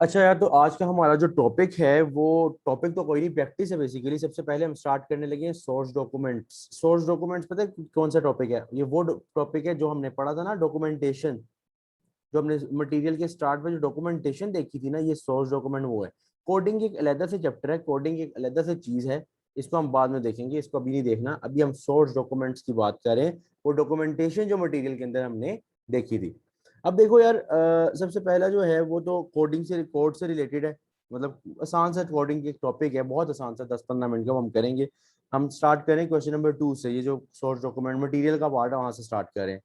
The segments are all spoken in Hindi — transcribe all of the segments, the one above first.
अच्छा यार, तो आज का हमारा जो टॉपिक है वो टॉपिक तो कोई नहीं, प्रैक्टिस है बेसिकली। सबसे पहले हम स्टार्ट करने लगे हैं सोर्स डॉक्यूमेंट्स। सोर्स डॉक्यूमेंट्स पता है कौन सा टॉपिक है? ये वो टॉपिक है जो हमने पढ़ा था ना, डॉक्यूमेंटेशन। जो हमने मटेरियल के स्टार्ट में जो डॉक्यूमेंटेशन देखी थी ना, ये सोर्स डॉक्यूमेंट वो है। कोडिंग एक अलग से चैप्टर है, कोडिंग एक अलग से चीज है। इसको हम बाद में देखेंगे, इसको अभी नहीं देखना। अभी हम सोर्स डॉक्यूमेंट्स की बात करें, वो डॉक्यूमेंटेशन जो मटेरियल के अंदर हमने देखी थी। अब देखो यार, सबसे पहला जो है वो तो कोडिंग से, कोड से रिलेटेड है। मतलब आसान सा कोडिंग की एक टॉपिक है, बहुत आसान सा, 10-15 मिनट का हम करेंगे। हम स्टार्ट करें क्वेश्चन नंबर 2 से। ये जो सोर्स डॉक्यूमेंट मटेरियल का पार्ट है, वहां से स्टार्ट करें।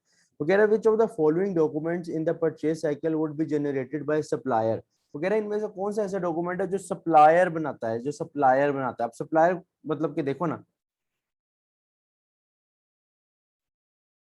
वो कह रहा है which of the following documents in the purchase cycle would be generated by supplier. वो कह रहा है इनमें से कौन सा ऐसा डॉक्यूमेंट है जो सप्लायर बनाता है, जो सप्लायर बनाता है। अब सप्लायर मतलब कि देखो ना,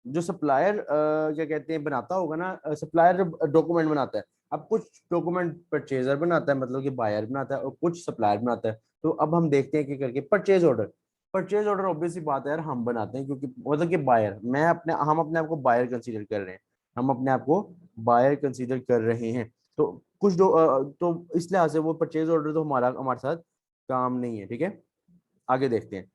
जो सप्लायर क्या कहते हैं बनाता होगा ना, सप्लायर डॉक्यूमेंट बनाता है। अब कुछ डॉक्यूमेंट परचेजर बनाता है, मतलब कि बायर बनाता है, और कुछ सप्लायर बनाता है। तो अब हम देखते हैं कि करके purchase order. Purchase order obviously बात है यार, हम बनाते हैं, क्योंकि मतलब कि बायर, मैं अपने हम अपने आप को बायर कंसीडर कर रहे हैं। हम अपने आप को बायर कंसीडर कर रहे हैं। तो तो इस लिहाज से वो परचेज ऑर्डर तो हमारा हमारे साथ काम नहीं है। ठीक है, आगे देखते हैं।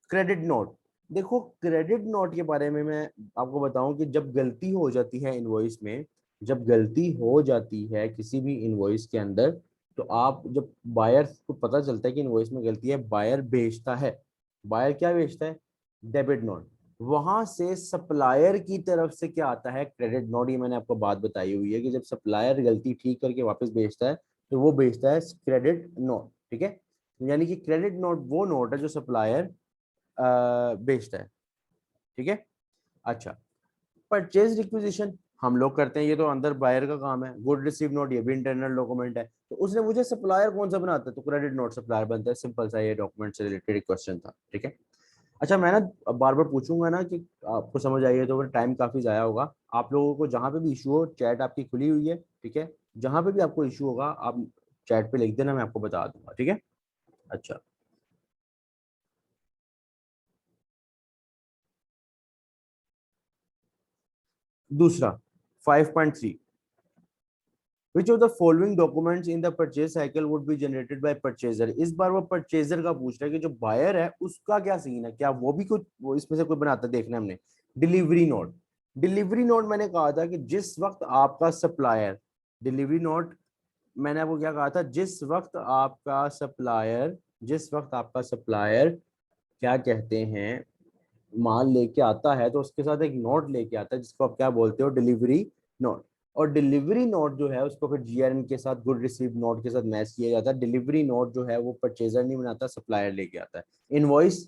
Credit note. देखो, क्रेडिट नोट के बारे में मैं आपको बताऊं कि जब गलती हो जाती है इनवॉइस में, जब गलती हो जाती है किसी भी इनवॉइस के अंदर, तो आप जब बायर को पता चलता है कि इनवॉइस में गलती है, बायर बेचता है। बायर क्या बेचता है? Debit note. वहां से सप्लायर की तरफ से क्या आता है? Credit note. ये मैंने आपको बात बताई हुई है कि जब सप्लायर गलती ठीक करके वापस बेचता है, तो वो बेचता है क्रेडिट नोट। ठीक है, यानी कि क्रेडिट नोट वो नोट है जो सप्लायर बेचता है। ठीक है। अच्छा, परचेज रिक्विजिशन हम लोग करते हैं, ये तो अंदर बायर का काम है। गुड रिसीव नोट, ये भी इंटरनल डॉक्यूमेंट है। तो उसने मुझे सप्लायर कौन सा बनाता है, तो क्रेडिट नोट सप्लायर बनता है। सिंपल सा ये डॉक्यूमेंट से रिलेटेड क्वेश्चन था। ठीक है। अच्छा, मैं ना बार बार पूछूंगा ना कि आपको समझ आई है, तो टाइम काफी जाया होगा। आप लोगों को जहां पे भी इशू हो, चैट आपकी खुली हुई है। ठीक है, जहां पे भी आपको इशू होगा आप चैट पे लिख देना, मैं आपको बता दूंगा। ठीक है। अच्छा, दूसरा 5.3, Which of the following documents in the purchase cycle would be generated by purchaser? इस बार वो परचेजर का पूछ रहा है कि जो बायर है उसका क्या सीन है, क्या वो भी कुछ वो इसमें से कोई बनाता है, देखना हमने। Delivery note. डिलीवरी नोट मैंने कहा था कि जिस वक्त आपका सप्लायर, डिलीवरी नोट मैंने आपको क्या कहा था, जिस वक्त आपका सप्लायर क्या कहते हैं, माल लेके आता है, तो उसके साथ एक नोट लेके आता है जिसको आप क्या बोलते हो, डिलीवरी नोट। और डिलीवरी नोट जो है उसको फिर जीआरएन के साथ, गुड रिसीव नोट के साथ मैच किया जाता है। डिलीवरी नोट जो है वो परचेजर नहीं बनाता, सप्लायर लेके आता है। इनवॉइस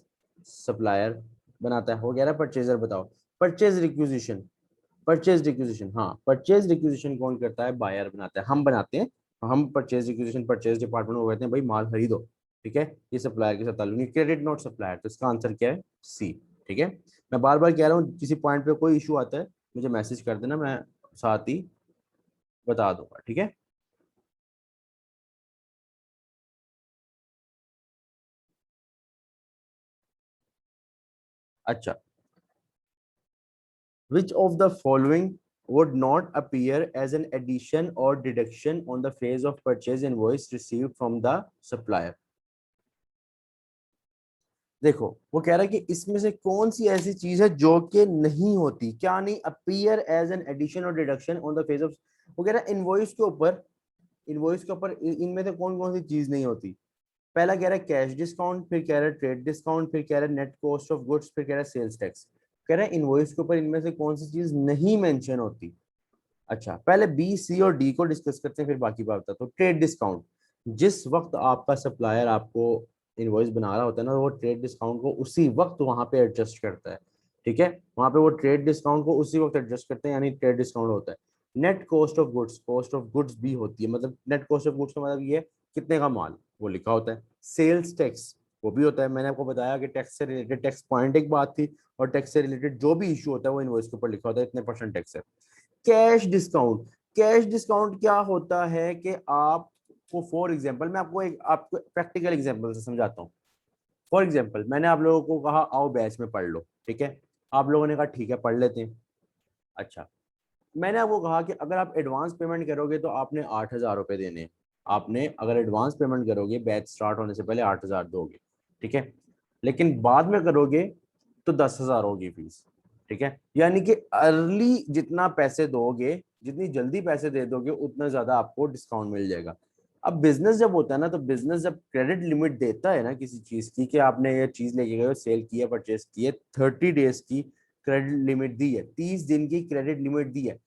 सप्लायर बनाता है। हो गया ना परचेजर? बताओ। Purchase requisition. परचेज रिक्विजिशन, हाँ, परचेज रिक्विजिशन कौन करता है? बायर बनाता है, हम बनाते हैं। हम परचेज रिक्विजिशन परचेज डिपार्टमेंट को कहते हैं भाई माल खरीदो। ठीक है, ये सप्लायर के साथ ताल्लुक नहीं। क्रेडिट नोट सप्लायर, तो इसका आंसर क्या है? सी। ठीक है। मैं बार बार कह रहा हूँ, किसी पॉइंट पे कोई इशू आता है मुझे मैसेज कर देना, मैं साथ ही बता दूंगा। ठीक है। अच्छा, which of the following would not appear as an addition or deduction on the face of purchase invoice received from the supplier? देखो, वो कह रहा है कि इसमें से कौन सी ऐसी चीज है जो कि नहीं होती, क्या नहीं? अपीयर एज एन एडिशन और deduction on the face of. वो कह रहा है इनवॉइस के ऊपर, इनवॉइस के ऊपर इनमें से कौन कौन सी चीज नहीं होती। पहला कह रहा है कैश डिस्काउंट, फिर कह रहा है ट्रेड डिस्काउंट, फिर कह रहा है नेट कॉस्ट ऑफ गुड्स, फिर कह रहा है सेल्स टैक्स। कह रहा है इनवॉइस के ऊपर इनमें से कौन सी चीज नहीं मेंशन होती। अच्छा, पहले बी, सी और डी को डिस्कस करते हैं, फिर बाकी बात बताता हूँ। ट्रेड डिस्काउंट, जिस वक्त आपका सप्लायर आपको इनवॉइस बना रहा होता है ना, वो ट्रेड डिस्काउंट को उसी वक्त वहां पे एडजस्ट करता है। ठीक है, वहां पे वो ट्रेड डिस्काउंट को उसी वक्त एडजस्ट करते हैं, यानी ट्रेड डिस्काउंट होता है। Net cost of goods, cost of goods भी होती है, मतलब नेट कॉस्ट ऑफ गुड्स का मतलब ये है कितने का माल, वो लिखा होता है। सेल्स टैक्स वो भी होता है। मैंने आपको बताया कि टैक्स से रिलेटेड, टैक्स पॉइंट एक बात थी, और टैक्स से रिलेटेड जो भी इशू होता है वो इनवॉइस के ऊपर लिखा होता है, इतने परसेंट टैक्स है। कैश डिस्काउंट, कैश डिस्काउंट क्या होता है कि आपको, फॉर एग्जांपल मैं आपको एक आपको प्रैक्टिकल एग्जांपल से समझाता हूँ। फॉर एग्जांपल मैंने आप लोगों को कहा आओ बैच में पढ़ लो। ठीक है, आप लोगों ने कहा ठीक है पढ़ लेते हैं। अच्छा, मैंने आपको कहा कि अगर आप एडवांस पेमेंट करोगे तो आपने 8,000 रुपये देने हैं। आपने अगर एडवांस पेमेंट करोगे बैच स्टार्ट होने से पहले 8,000 दोगे, ठीक है, लेकिन बाद में करोगे तो 10,000 होगी फीस, ठीक है। यानी कि अर्ली जितना पैसे दोगे, जितनी जल्दी पैसे दे दोगे, उतना ज्यादा आपको डिस्काउंट मिल जाएगा। अब बिजनेस जब होता है ना, तो बिजनेस जब क्रेडिट लिमिट देता है ना किसी चीज की, कि आपने ये चीज लेके गए, सेल की है, परचेस की है, 30 डेज की क्रेडिट लिमिट दी है, 30 दिन की क्रेडिट लिमिट दी है,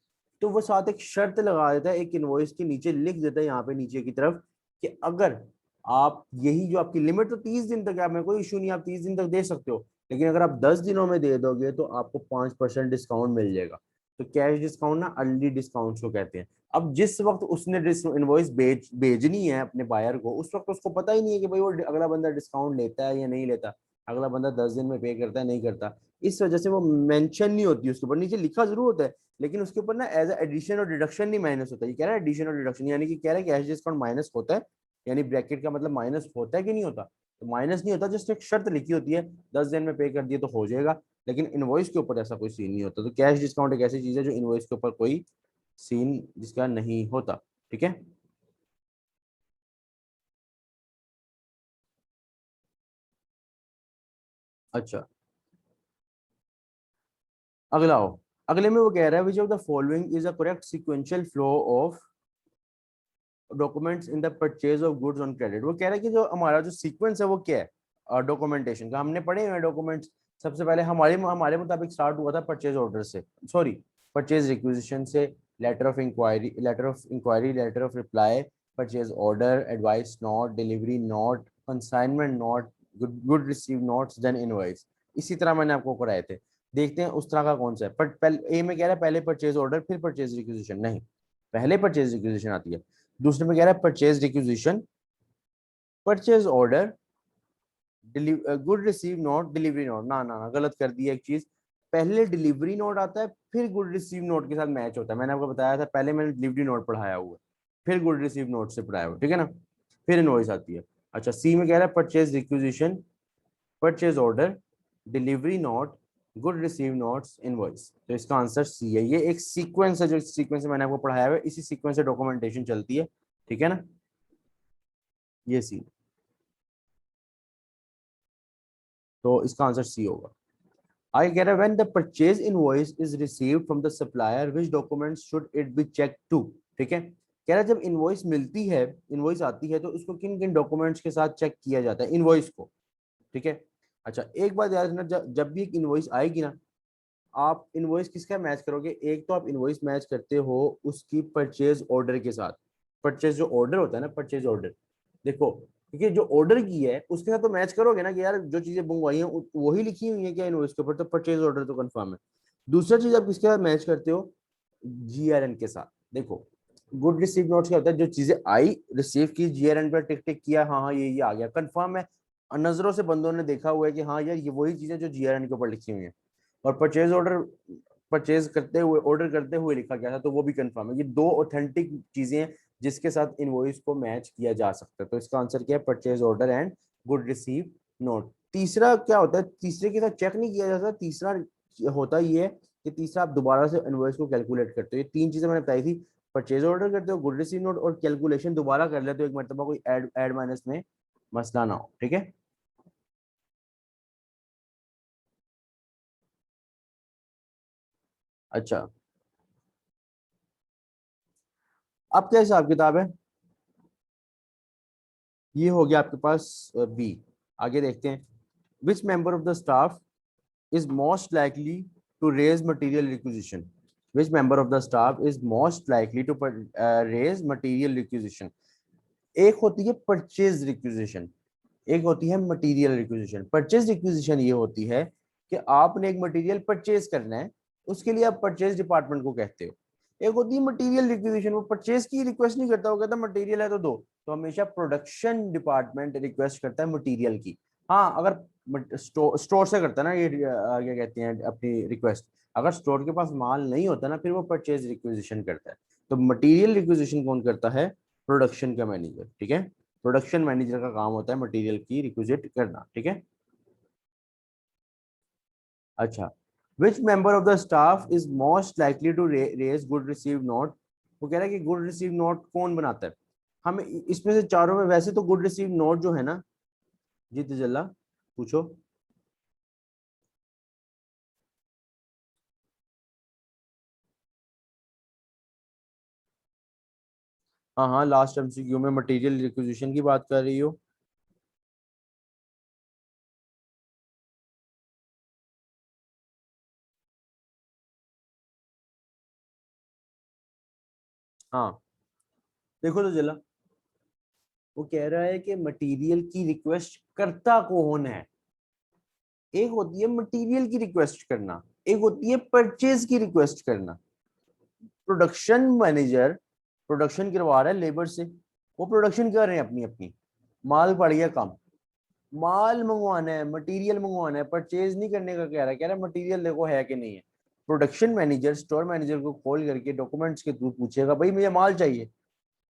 तो वो साथ एक शर्त लगा देता है, एक इनवॉइस के नीचे लिख देता है यहाँ पे नीचे की तरफ, कि अगर आप यही जो आपकी लिमिट तो 30 दिन तक है, आप में कोई इशू नहीं, आप 30 दिन तक दे सकते हो, लेकिन अगर आप 10 दिनों में दे दोगे तो आपको 5% डिस्काउंट मिल जाएगा। तो कैश डिस्काउंट ना अर्ली डिस्काउंट को कहते हैं। अब जिस वक्त उसने इनवॉइस भेजनी है अपने बायर को, उस वक्त उसको पता ही नहीं है कि भाई वो अगला बंदा डिस्काउंट लेता है या नहीं लेता, अगला बंदा 10 दिन में पे करता है नहीं करता, इस वजह से वो मेंशन नहीं होती उसके ऊपर, नीचे लिखा जरूर होता है लेकिन उसके ऊपर ना एज एडिशन और डिडक्शन नहीं माइनस होता। ये कह रहा है एडिशन और डिडक्शन, यानी कि कह रहा है कैश डिस्काउंट माइनस होता है, यानी ब्रैकेट का मतलब माइनस होता है कि नहीं होता, तो माइनस नहीं होता, जस्ट एक शर्त लिखी होती है 10 दिन में पे कर दिए तो हो जाएगा, लेकिन इनवॉइस के ऊपर ऐसा कोई सीन नहीं होता। तो कैश डिस्काउंट एक ऐसी चीज है जो इनवॉइस के ऊपर कोई सीन जिसका नहीं होता, ठीक है। अच्छा, अगला हो, अगले में वो कह रहा है which of the following is a correct sequential flow of documents in the purchase of goods on credit. वो कह रहा है कि जो हमारा जो सीक्वेंस है वो क्या है डॉक्यूमेंटेशन का, हमने पढ़े हुए डॉक्यूमेंट्स। सबसे पहले हमारे हमारे मुताबिक स्टार्ट हुआ था परचेज ऑर्डर से, सॉरी परचेज रिक्विजिशन से, letter of inquiry, letter of reply, purchase order, advice note, delivery note, consignment note, good receive notes, then invoice. इसी तरह मैंने आपको कराए थे। देखते हैं उस तरह का कौन सा है। पर पहले ए में कह रहा है पहले परचेज ऑर्डर फिर परचेज रिक्विजिशन, नहीं, पहले परचेज रिक्विजिशन आती है। दूसरे में कह रहा है purchase requisition, purchase order, good receive note, delivery note, ना ना ना गलत कर दिया एक चीज। पहले डिलीवरी नोट आता है फिर गुड रिसीव नोट के साथ मैच होता है, मैंने आपको बताया था, पहले मैंने डिलीवरी नोट पढ़ाया हुआ है फिर गुड रिसीव नोट से पढ़ाया हुआ, ठीक है ना, फिर इनवॉइस आती है। अच्छा, सी में कह रहा है purchase requisition, purchase order, delivery note, good receive notes, invoice. तो इसका आंसर सी है। ये एक सीक्वेंस है, जो सीक्वेंस मैंने आपको पढ़ाया हुआ है, इसी सीक्वेंस से डॉक्यूमेंटेशन चलती है, ठीक है ना, ये सी। तो इसका आंसर सी होगा। आगे कह रहा है when the purchase invoice is received from the supplier which documents should it be check to, ठीक है। कह रहा है जब इनवॉइस मिलती है, इनवॉइस आती है, तो उसको किन किन डॉक्यूमेंट्स के साथ चेक किया जाता है इनवॉइस को, ठीक है। अच्छा, एक बात याद रखना, जब भी एक इनवॉइस आएगी ना, आप इनवॉइस किसका मैच करोगे, एक तो आप इनवॉइस मैच करते हो उसकी परचेज ऑर्डर के साथ। परचेज जो ऑर्डर होता है ना, परचेज ऑर्डर, देखो, क्योंकि जो ऑर्डर की है उसके साथ तो मैच करोगे ना, कि यार जो चीजें मंगवाई हैं वही लिखी हुई है क्या इनवॉइस के ऊपर, तो परचेज ऑर्डर तो कंफर्म है। दूसरा चीज आप किसके साथ मैच करते हो, जीआरएन के साथ। देखो, गुड रिसीव नोट्स क्या होता है, जो चीजें आई रिसीव की, जीआरएन पर टिक टिक किया, हाँ हाँ ये आ गया, कंफर्म है, नजरों से बंदों ने देखा हुआ है कि हाँ यार ये वही चीजें जो जीआरएन के ऊपर लिखी हुई है। और परचेज ऑर्डर, परचेज करते हुए, ऑर्डर करते हुए लिखा गया था, तो वो भी कंफर्म है। ये दो ऑथेंटिक चीजें हैं जिसके साथ इनवॉइस को मैच किया जा सकता है। तो इसका आंसर क्या है, purchase order and good receive note. तीसरा क्या होता है, तीसरे के साथ चेक नहीं किया जाता, तीसरा होता ये है कि तीसरा आप दोबारा से इनवॉइस को कैलकुलेट करते हो। ये तीन चीजें मैंने बताई थी, परचेज ऑर्डर करते हो, गुड रिसीव नोट, और कैलकुलेशन दोबारा कर लेते हो एक मरतबा, कोई एड माइनस में मसला ना हो, ठीक है। अच्छा, अब क्या हिसाब किताब है, ये हो गया आपके पास बी। आगे देखते हैं, which member of the staff is most likely to raise material requisition, which member of the staff is most likely to raise material requisition। एक होती है परचेज रिक्विजिशन, एक होती है मटेरियल रिक्विजिशन। परचेज रिक्विजिशन ये होती है कि आपने एक मटेरियल परचेज करना है, उसके लिए आप परचेज डिपार्टमेंट को कहते हो। एक होती है मटेरियल रिक्विजिशन, वो परचेज की रिक्वेस्ट नहीं करता, वो कहता मटेरियल है तो दो। तो हमेशा प्रोडक्शन डिपार्टमेंट रिक्वेस्ट करता है मटेरियल की। हाँ, अगर स्टोर से करता है ना ये क्या कहते हैं अपनी रिक्वेस्ट, अगर स्टोर के पास माल नहीं होता ना, फिर वो परचेज रिक्विजिशन करता है। तो मटेरियल रिक्विजिशन कौन करता है, प्रोडक्शन का मैनेजर, ठीक है। प्रोडक्शन मैनेजर का काम होता है मटेरियल की रिक्विजिट करना, ठीक है। अच्छा, which member of the staff is most likely to raise good receive note. वो कह रहा है कि गुड रिसीव नोट कौन बनाता है, हम इसमें से चारों में वैसे तो गुड रिसीव नोट जो है ना, जी तजल्ला पूछो। हाँ हाँ, लास्ट एमसीक्यू में मटेरियल रिक्विजिशन की बात कर रही हो। हाँ देखो तो जला, वो कह रहा है कि मटेरियल की रिक्वेस्ट करता कौन है। एक होती है मटेरियल की रिक्वेस्ट करना, एक होती है परचेज की रिक्वेस्ट करना। प्रोडक्शन मैनेजर प्रोडक्शन करवा रहा है लेबर से, वो प्रोडक्शन कर रहे हैं अपनी अपनी, माल पड़ गया कम, माल मंगवाना है, मटेरियल मंगवाना है, परचेज नहीं करने का कह रहा है मटेरियल देखो है कि नहीं है। प्रोडक्शन मैनेजर स्टोर मैनेजर को कॉल करके डॉक्यूमेंट्स के थ्रू पूछेगा भाई मुझे माल चाहिए।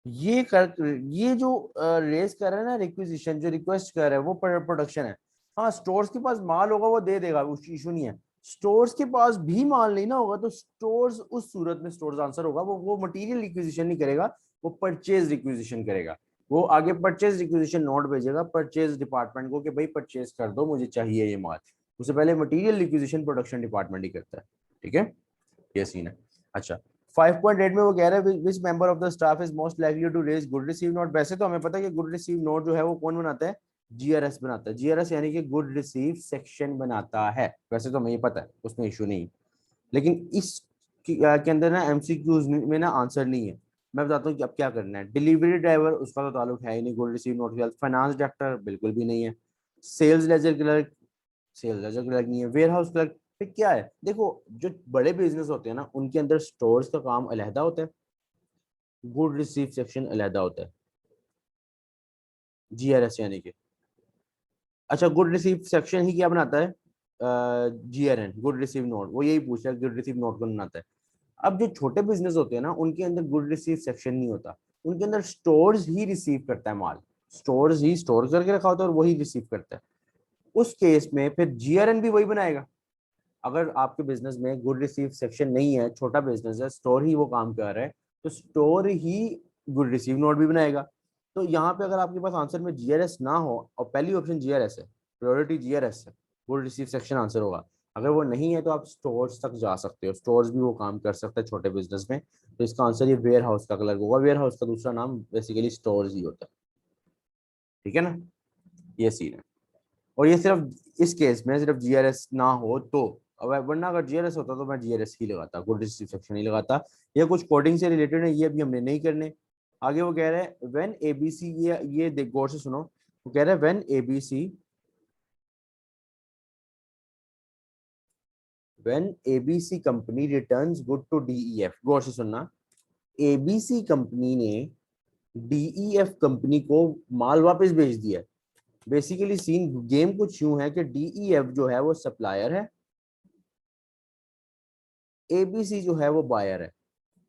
ये कर, ये जो रेस कर रहा है ना, रिक्विजिशन जो रिक्वेस्ट कर रहा है वो प्रोडक्शन है। हाँ स्टोर्स के पास माल होगा वो दे देगा, उस इशू नहीं है। स्टोर्स के पास भी माल नहीं ना होगा तो स्टोर्स उस सूरत में स्टोर्स आंसर होगा, वो मटेरियल रिक्विजिशन नहीं करेगा, वो परचेज रिक्विजिशन करेगा। वो आगे परचेज रिक्विजिशन नोट भेजेगा परचेज डिपार्टमेंट को कि भाई परचेज कर दो मुझे चाहिए ये माल। उससे पहले मटेरियल रिक्विजिशन प्रोडक्शन डिपार्टमेंट ही करता है। ठीक है, ये सीन है। अच्छा 5.8 में वो कह रहा है which member of the staff is most likely to raise good receive note. वैसे तो हमें पता है कि गुड रिसीव नोट जो है वो कौन बनाता है, जीआरएस बनाता है। जीआरएस यानी कि गुड रिसीव सेक्शन बनाता है, वैसे तो हमें ये पता है, उसमें इशू नहीं। लेकिन इस के अंदर ना एमसीक्यूज में ना आंसर नहीं है। मैं बताता हूँ कि अब क्या करना है। डिलीवरी ड्राइवर उसका तो ताल्लुक है ही नहीं गुड रिसीव नोट के साथ। फाइनेंस डायरेक्टर बिल्कुल भी नहीं है। Sales ledger clerk, sales ledger clerk नहीं है। वेयर हाउस क्लर्क, फिर क्या है। देखो जो बड़े बिजनेस होते हैं ना उनके अंदर स्टोर्स का काम अलहदा होता है, गुड रिसीव सेक्शन अलहदा होता है, जीआरएस यानी कि। अच्छा गुड रिसीव सेक्शन ही क्या बनाता है, जीआरएन गुड रिसीव नोट, वो यही पूछ रहा है गुड रिसीव नोट कौन बनाता है। अब जो छोटे बिजनेस होते हैं ना उनके अंदर गुड रिसीव सेक्शन नहीं होता, उनके अंदर स्टोर्स ही रिसीव करता है माल, स्टोर्स ही स्टोर करके रखा होता है और वही रिसीव करता है। उस केस में फिर जीआरएन भी वही बनाएगा। अगर आपके बिजनेस में गुड रिसीव सेक्शन नहीं है, छोटा बिजनेस है, स्टोर ही वो काम कर रहा है, तो स्टोर ही गुड रिसीव नोट भी बनाएगा। तो यहाँ पे अगर आपके पास आंसर में जीआरएस ना हो और पहली ऑप्शन जीआरएस है, प्रायोरिटी जीआरएस है, गुड रिसीव सेक्शन आंसर होगा। अगर वो नहीं है तो आप स्टोर्स तक जा सकते हो, स्टोर्स भी वो काम कर सकते हैं छोटे बिजनेस में। तो इसका आंसर ये वेयर हाउस का क्लर्क होगा। वेयर हाउस का दूसरा नाम बेसिकली स्टोर्स ही होता है। ठीक है ना, ये सीन है। और ये सिर्फ इस केस में सिर्फ जीआरएस ना हो तो, अब वरना अगर जीआरएस होता तो मैं जीआरएस ही लगाता, गुड सेक्शन ही लगाता। ये कुछ कोडिंग से रिलेटेड है, ये अभी हमने नहीं करने। आगे वो कह रहे हैं व्हेन एबीसी, ये देख गौर से सुनो। वो कह रहे हैं when ABC company returns good to DEF, गौर से सुनना। एबीसी कंपनी ने डीईएफ कंपनी को माल वापस भेज दिया। बेसिकली सीन गेम कुछ यूं है कि डीईएफ जो है वो सप्लायर है, एबीसी जो है वो बायर है।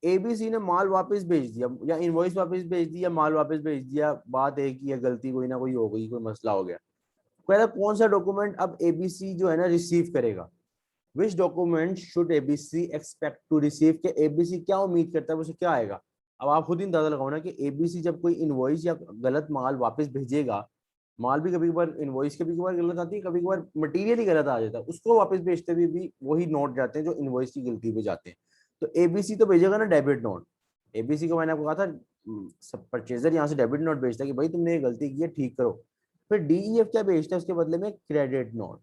एबीसी ने माल वापस भेज दिया या इनवॉइस वापस भेज दिया, माल वापस भेज दिया, बात एक ही है, गलती कोई ना कोई हो गई, कोई मसला हो गया। पहले कौन सा डॉक्यूमेंट अब एबीसी जो है ना रिसीव करेगा, which document should ABC expect to receive, के एबीसी क्या उम्मीद करता है उसे क्या आएगा। अब आप खुद ही अंदाजा लगाओ ना कि एबीसी जब कोई इनवॉइस या गलत माल वापस भेजेगा, माल भी कभी कभार इनवॉइस कभी कभार गलत आती है, कभी कभार मटेरियल ही गलत आ जाता है, उसको वापस भेजते हुए भी वही नोट जाते हैं जो इनवॉइस की गलती पे जाते हैं। तो एबीसी तो भेजेगा ना डेबिट नोट। एबीसी को मैंने आपको कहा था सब परचेजर यहाँ से डेबिट नोट भेजता है कि भाई तुमने ये गलती की है ठीक करो। फिर डीईएफ क्या भेजता है उसके बदले में, क्रेडिट नोट।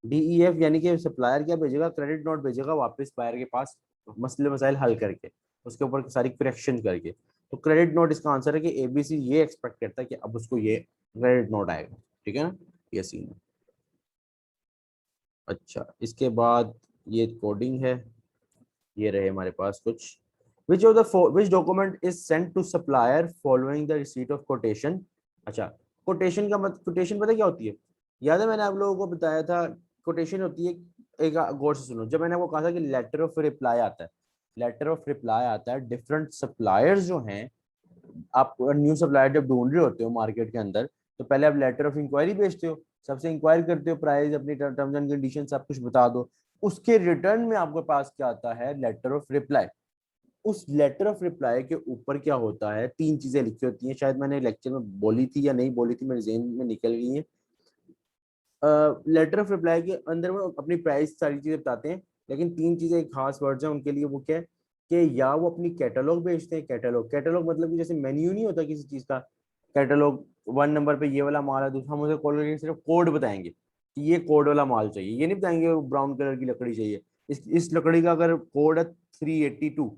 डीईएफ यानी कि सप्लायर क्या भेजेगा, क्रेडिट नोट भेजेगा वापस बायर के पास, मसले मसाइल हल करके, उसके ऊपर सारी करेक्शन करके। तो क्रेडिट नोट इसका आंसर है कि एबीसी ये एक्सपेक्ट करता है कि अब उसको ये क्रेडिट नोट आएगा। ठीक है ना, ये सीन है। अच्छा इसके बाद ये कोडिंग है, ये रहे हमारे पास कुछ। Which document is sent to supplier following the receipt of quotation. अच्छा कोटेशन का मत, कोटेशन पता क्या होती है, याद है मैंने आप लोगों को बताया था। कोटेशन होती है, एक गौर से सुनो, जब मैंने आपको कहा था कि लेटर ऑफ रिप्लाई आता है, लेटर ऑफ रिप्लाई आता है डिफरेंट सप्लायर्स जो हैं। आप न्यू सप्लायर जब ढूंढ रहे होते हो मार्केट के अंदर, तो पहले आप लेटर ऑफ इंक्वायरी भेजते हो, सबसे इंक्वायरी करते हो, प्राइस अपनी टर्म्स एंड कंडीशन सब कुछ बता दो। उसके रिटर्न में आपके पास क्या आता है, लेटर ऑफ रिप्लाई। उस लेटर ऑफ रिप्लाई के ऊपर क्या होता है, 3 चीजें लिखी होती हैं, शायद मैंने लेक्चर में बोली थी या नहीं बोली थी, मेरे ज़हन में निकल गई है। लेटर ऑफ रिप्लाई के अंदर वो अपनी प्राइस सारी चीजें बताते हैं, लेकिन 3 चीजें एक खास वर्ड्स हैं उनके लिए, वो क्या है कि या वो अपनी कैटलॉग बेचते हैं। कैटलॉग, कैटलॉग मतलब कि जैसे मेन्यू नहीं होता किसी चीज का, कैटलॉग 1 नंबर पे ये वाला माल है, दूसरा हम उसे कॉल करके सिर्फ कोड बताएंगे कि ये कोड वाला माल चाहिए, ये नहीं बताएंगे ब्राउन कलर की लकड़ी चाहिए, इस लकड़ी का अगर कोड है 382,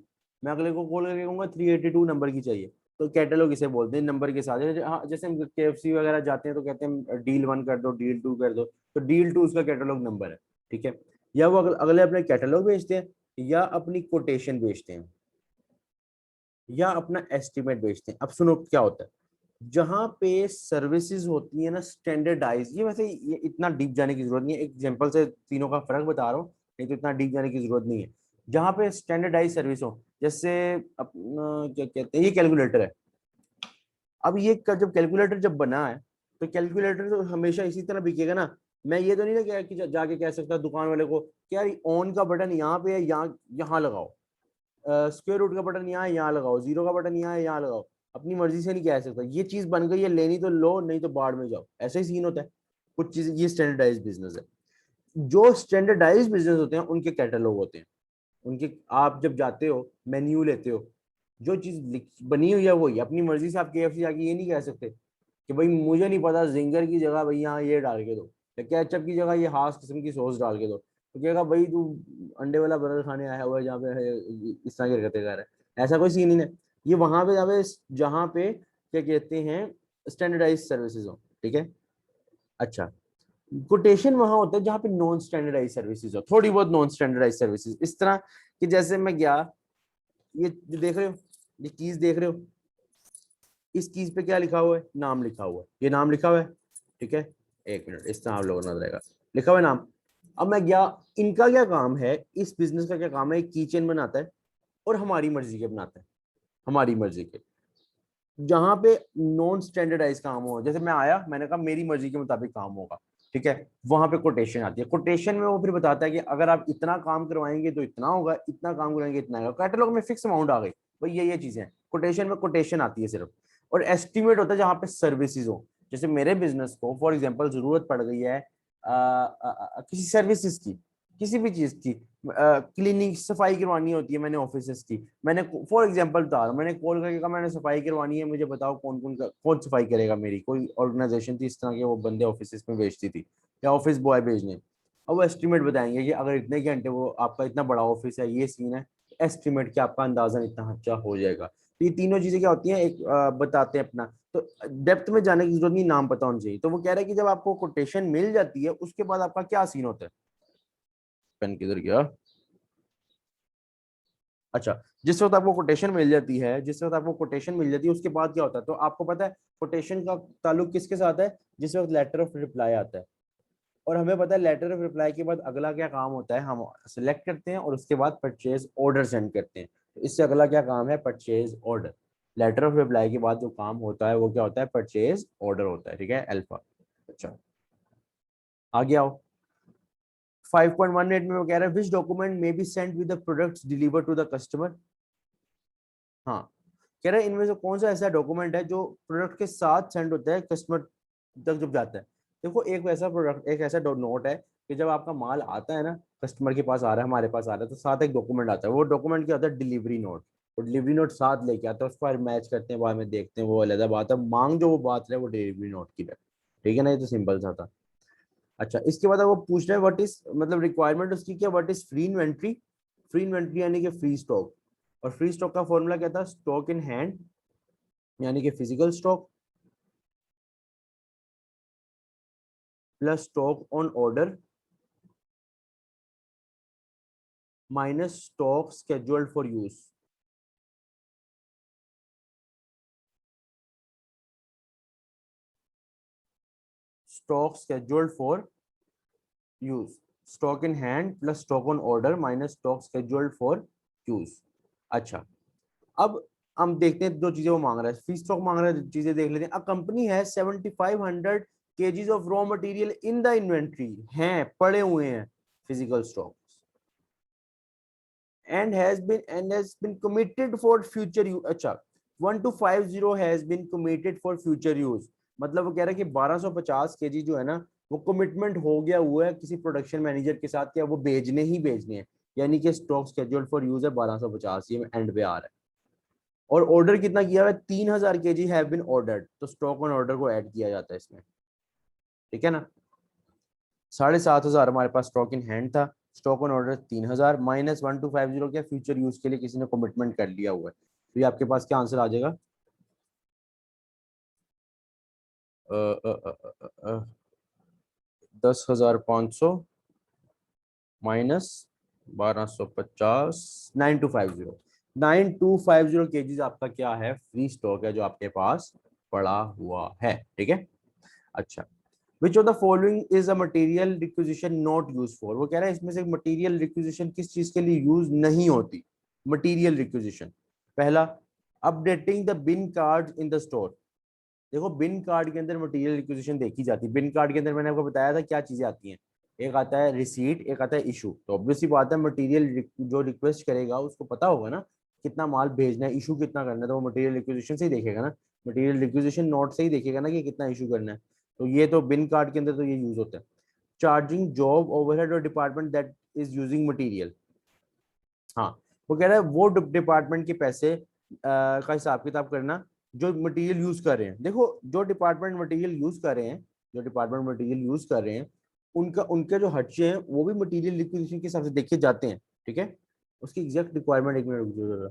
मैं अगले को कॉल करके कहूंगा 382 नंबर की चाहिए, तो कैटलॉग इसे बोलते हैं नंबर के साथ। हाँ, जैसे हम KFC वगैरह जाते हैं तो कहते हैं डील 1 कर दो, डील 2 कर दो, तो डील 2 उसका कैटलॉग नंबर है, ठीक है। या वो अगले अपने कैटलॉग बेचते हैं, या अपनी कोटेशन बेचते हैं, या अपना एस्टिमेट बेचते हैं। अब सुनो क्या होता है, जहां पे सर्विसेज होती है ना स्टैंडर्डाइज, ये वैसे ये इतना डीप जाने की जरूरत नहीं है, एक एग्जांपल से तीनों का फर्क बता रहा हूँ, नहीं तो इतना डीप जाने की जरूरत नहीं है। जहां पे स्टैंडर्डाइज सर्विस हो, जैसे अपना क्या कहते हैं, ये कैलकुलेटर है। अब ये जब कैलकुलेटर जब बना है, तो कैलकुलेटर तो हमेशा इसी तरह बिकेगा ना। मैं ये तो नहीं ना कि जाके कह सकता दुकान वाले को कि यार ऑन का बटन यहाँ पे है, यहाँ यहाँ लगाओ, स्क्वायर रूट का बटन यहाँ है यहाँ लगाओ, जीरो का बटन यहाँ है यहाँ लगाओ। अपनी मर्जी से नहीं कह सकता, ये चीज बन गई है, लेनी तो लो नहीं तो बाढ़ में जाओ, ऐसा ही सीन होता है। कुछ चीज ये स्टैंडर्डाइज बिजनेस है। जो स्टैंडर्डाइज बिजनेस होते हैं उनके कैटलॉग होते हैं, उनके आप जब जाते हो मेन्यू लेते हो, जो चीज बनी हुई है वही, अपनी मर्जी से आप KFC जाके ये नहीं कह सकते कि भाई मुझे नहीं पता जिंगर की जगह भाई यहाँ ये डाल के दो, या केचप की जगह ये हास किस्म की सॉस डाल के दो, तो कहेगा भाई तू अंडे वाला बर्गर खाने आया हुआ है जहाँ पे इस तरह की हरकतें कर रहा है। ऐसा कोई सीन ही नहीं है। ये वहां पे जहाँ पे क्या कहते हैं स्टैंडर्डाइज सर्विसेज हो, ठीक है। अच्छा, कोटेशन वहां होता है जहाँ पे नॉन स्टैंडर्डाइज सर्विसेज हो, थोड़ी बहुत नॉन स्टैंडर्डाइज सर्विसेज, इस तरह कि जैसे मैं गया, ये जो देख रहे हो, ये कीज देख रहे हो, इस कीज पे क्या लिखा हुआ है, नाम लिखा हुआ है, ये नाम लिखा हुआ है, ठीक है। एक मिनट, इस तरह आप लोगों को नजर आएगा, लिखा हुआ है नाम। अब मैं गया, इनका क्या काम है, इस बिजनेस का क्या काम है, एक की चेन बनाता है और हमारी मर्जी के बनाता है, हमारी मर्जी के। जहां पे नॉन स्टैंडर्डाइज काम हो, जैसे मैं आया मैंने कहा मेरी मर्जी के मुताबिक काम होगा, ठीक है, वहां पे कोटेशन आती है। कोटेशन में वो फिर बताता है कि अगर आप इतना काम करवाएंगे तो इतना होगा, इतना काम करवाएंगे इतना होगा। कैटलॉग में फिक्स अमाउंट आ गई, भाई ये चीजें हैं। कोटेशन में कोटेशन आती है सिर्फ। और एस्टिमेट होता है जहां पे सर्विसेज हो, जैसे मेरे बिजनेस को फॉर एग्जाम्पल जरूरत पड़ गई है किसी सर्विसेज की, किसी भी चीज की, क्लीनिंग सफाई करवानी होती है मैंने ऑफिस की, मैंने फॉर एग्जांपल बता रहा हूँ, मैंने कॉल करके कहा मैंने सफाई करवानी है, मुझे बताओ कौन सफाई करेगा। मेरी कोई ऑर्गेनाइजेशन थी इस तरह के, वो बंदे ऑफिस में भेजती थी या ऑफिस बॉय भेजने। अब वो एस्टिमेट बताएंगे कि अगर इतने घंटे, वो आपका इतना बड़ा ऑफिस है, ये सीन है, एस्टिमेट कि आपका अंदाजा इतना खर्चा हो जाएगा। तो ये तीनों चीजें क्या होती हैं, एक बताते हैं अपना। तो डेप्थ में जाने की जरूरत नहीं, नाम पता होना चाहिए। तो वो कह रहे हैं कि जब आपको कोटेशन मिल जाती है उसके बाद आपका क्या सीन होता है। पेन किधर गया। अच्छा, जिस वक्त आपको कोटेशन मिल जाती है, जिस वक्त आपको कोटेशन मिल जाती है उसके बाद क्या होता है, तो आपको पता है कोटेशन का ताल्लुक किसके साथ है, जिस वक्त लेटर ऑफ रिप्लाई आता है। और हमें पता है लेटर ऑफ रिप्लाई के बाद अगला क्या काम होता है, हम सिलेक्ट करते हैं और उसके बाद परचेज ऑर्डर सेंड करते हैं। तो इससे अगला क्या काम है, purchase order. Letter of reply के बाद जो काम होता है वो क्या होता है, परचेज ऑर्डर होता है, ठीक है, अल्फा। अच्छा, आगे आओ। 5.18 में वो कह रहा है which document may be sent with the products deliver to the customer. हाँ, कह रहे हैं इनमें से कौन सा ऐसा डॉक्यूमेंट है जो प्रोडक्ट के साथ सेंड होता है कस्टमर तक जब जाता है। देखो, एक वैसा प्रोडक्ट, एक ऐसा नोट है कि जब आपका माल आता है ना, कस्टमर के पास आ रहा है, हमारे पास आ रहा है, तो साथ एक डॉक्यूमेंट आता है। वो डॉक्यूमेंट क्या होता है, डिलीवरी नोट। वो डिलीवरी नोट साथ लेके आता है, उसको मैच करते हैं, बाद में देखते हैं, वो अलग बात है। मांग जो वो बात है वो डिलीवरी नोट की है, ठीक है ना, ये तो सिंपल सा था। अच्छा, इसके बाद वो पूछ रहे हैं व्हाट इज, मतलब रिक्वायरमेंट उसकी क्या, what is free inventory. Free inventory यानी कि फ्री स्टॉक। और फ्री स्टॉक का फॉर्मूला क्या था, स्टॉक इन हैंड यानी कि physical stock plus stock on order minus stock scheduled for use. Stock scheduled for use, stock in hand plus stock on order minus stock scheduled for use. अच्छा, अब हम देखते हैं दो चीजें वो मांग रहा है, फ्री स्टॉक मांग रहा है, चीजें देख लेते हैं। अ कंपनी है 7500 kgs of raw material in the inventory, हैं पड़े हुए हैं physical stock, and has been committed for future use. अच्छा, 1250 has been committed for future use, मतलब वो कह रहा है कि 1250 केजी जो है ना वो कमिटमेंट हो गया हुआ है किसी प्रोडक्शन मैनेजर के साथ कि वो भेजने ही भेजने हैं, यानी कि स्टॉक शेड्यूल फॉर यूज है 1250, ये एंड पे आ रहा है। और ऑर्डर कितना किया हुआ है, 3000 केजी हैव बीन ऑर्डर्ड, तो स्टॉक ऑन ऑर्डर को ऐड किया जाता है इसमें, ठीक है ना। 7500 हमारे पास स्टॉक इन हैंड था, स्टॉक ऑन ऑर्डर 3000 माइनस 1250 क्या फ्यूचर यूज के लिए किसी ने कमिटमेंट कर लिया हुआ है, तो ये आपके पास क्या आंसर आ जाएगा, 10,500 माइनस 1250, 9250 केजीज आपका क्या है, फ्री स्टॉक है जो आपके पास पड़ा हुआ है, ठीक है। अच्छा, which of the following is a material requisition not use for, वो कह रहा है इसमें से मटेरियल रिक्विजिशन किस चीज के लिए यूज नहीं होती, मटेरियल रिक्विजिशन। पहला, updating the bin card in the store, देखो बिन कार्ड के अंदर मटेरियल रिक्विजिशन देखी जाती है, बिन कार्ड के अंदर मैंने आपको बताया था क्या चीजें आती हैं, एक आता है रिसीट, एक आता है इशू, तो ऑब्वियसली बात है मटेरियल जो रिक्वेस्ट करेगा उसको पता होगा ना कितना माल भेजना है, इशू कितना करना है, तो वो मटेरियल रिक्विजिशन से ही देखेगा ना, मटेरियल रिक्विजिशन नोट से ही देखेगा ना कि कितना इशू करना है, तो ये तो बिन कार्ड के अंदर तो ये यूज होता है। चार्जिंग जॉब ओवरहेड और department that is using material, हाँ, वो कह रहा है वो डिपार्टमेंट के पैसे का हिसाब किताब करना जो मटेरियल यूज कर रहे हैं, देखो जो डिपार्टमेंट मटेरियल यूज कर रहे हैं, जो डिपार्टमेंट मटेरियल यूज कर रहे हैं उनका उनके जो खर्चे हैं वो भी मटेरियल रिक्विजिशन के हिसाब से देखे जाते हैं, ठीक है। उसकी एग्जैक्ट रिक्वायरमेंट एक मिनट रुक जाओ जरा।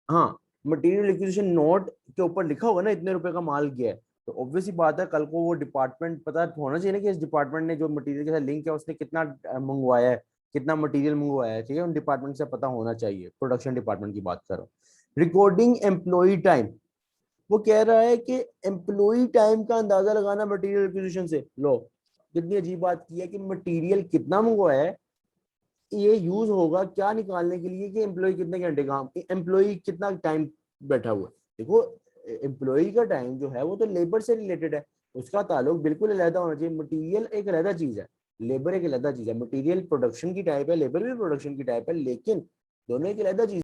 हाँ, मटेरियल रिक्विजिशन नोट के ऊपर लिखा होगा ना इतने रुपए का माल गया है, तो ऑब्वियस ही बात है कल को वो डिपार्टमेंट पता होना चाहिए ना कि इस डिपार्टमेंट ने जो मटेरियल के साथ लिंक है उसने कितना मंगवाया है, कितना मटेरियल मंगवाया है, ठीक है, उन डिपार्टमेंट से पता होना चाहिए, प्रोडक्शन डिपार्टमेंट की बात करो। रिकॉर्डिंग एम्प्लॉय टाइम, वो कह रहा है कि एम्प्लॉय टाइम का अंदाजा लगाना मटेरियल रिक्विजिशन से, लो कितनी अजीब बात की है कि मटेरियल कितना मंगवाया है ये यूज होगा क्या निकालने के लिए कि एम्प्लॉय कितने घंटे काम, एम्प्लॉय कितना टाइम बैठा हुआ है। देखो एम्प्लॉय का टाइम जो है वो तो लेबर से रिलेटेड है, उसका ताल्लुक बिल्कुल अलग होना चाहिए, मटेरियल एक अलग चीज है, लेबर एक अलग चीज है, मटेरियल प्रोडक्शन की टाइप है, लेबर भी प्रोडक्शन की टाइप है, लेकिन दोनों एक अलग चीज